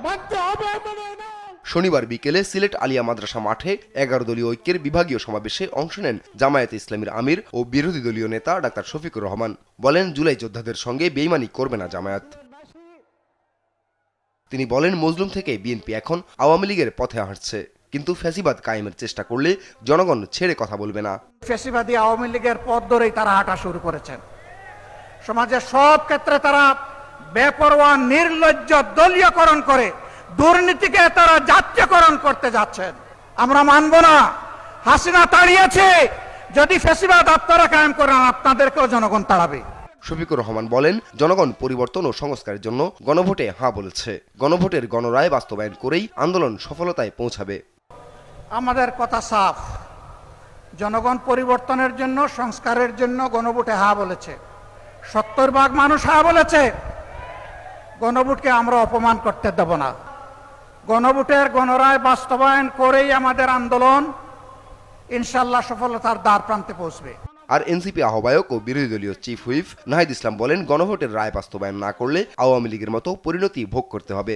মানতে হবে। শনিবার বিকেলে সিলেট আলিয়া মাদ্রাসা মাঠে 11 দলীয় ঐক্যের বিভাগীয় সমাবেশে অংশ নেন জামায়াতে ইসলামীর আমির ও বিরোধী দলীয় নেতা ডাক্তার শফিকুর রহমান। বলেন, জুলাই যোদ্ধাদের সঙ্গে বেইমানি করবে না জামায়াত। তিনি বলেন, মজলুম থেকে বিএনপি এখন আওয়ামী লীগের পথে হাঁটছে, কিন্তু ফ্যাসিবাদ কায়েমের চেষ্টা করলে জনগণ ছেড়ে কথা বলবে না। ফ্যাসিবাদী আওয়ামী লীগের পথ ধরেই তারা হাঁটা শুরু করেছেন। সমাজের সব ক্ষেত্রে তারা বেপরোয়া নির্লজ্জ দলীয়করণ করে দুর্নীতিকে তারা জাতীয়করণ করতে যাচ্ছেন। আমরা মানব না। হাসিনা তাড়িয়েছে, যদি ফ্যাসিবাদ আপনারা কায়েম করেন আপনাদেরকেও জনগণ তাড়াবে। শফিকুর রহমান বলেন, জনগণ পরিবর্তন ও সংস্কারের জন্য গণভোটে হ্যাঁ বলেছে। গণভোটের গণরায় বাস্তবায়ন করেই আন্দোলন সফলতায় পৌঁছাবে। আমাদের কথা সাফ, জনগণ পরিবর্তনের জন্য সংস্কারের জন্য গণভোটে হ্যাঁ বলেছে। 70% মানুষ হ্যাঁ বলেছে। গণভোটকে আমরা অপমান করতে দেব না। গণভোটের গণরায় বাস্তবায়ন করেই আমাদের আন্দোলন ইনশাল্লাহ সফলতার দ্বার প্রান্তে পৌঁছবে। আর এনসিপি আহ্বায়ক ও বিরোধী দলীয় চিফ হুইপ নাহিদ ইসলাম বলেন, গণভোটের রায় বাস্তবায়ন না করলে আওয়ামী লীগের মতো পরিণতি ভোগ করতে হবে।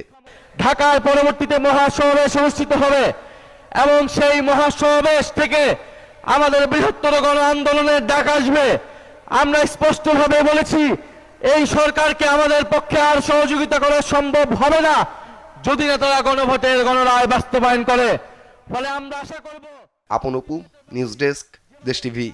ঢাকায় পরবর্তীতে মহাসমাবেশ অনুষ্ঠিত হবে এবং সেই মহাসমাবেশ থেকে আমাদের বৃহত্তর গণ আন্দোলনের ডাক আসবে। আমরা স্পষ্টভাবে বলেছি, এই সরকারকে আমাদের পক্ষে আর সহযোগিতা করা সম্ভব হবে না যদি না তারা গণভোটের গণরায় বাস্তবায়ন করে। ফলে আমরা আশা করব। আপন অপু, নিউজ ডেস্ক, দেশ টিভি।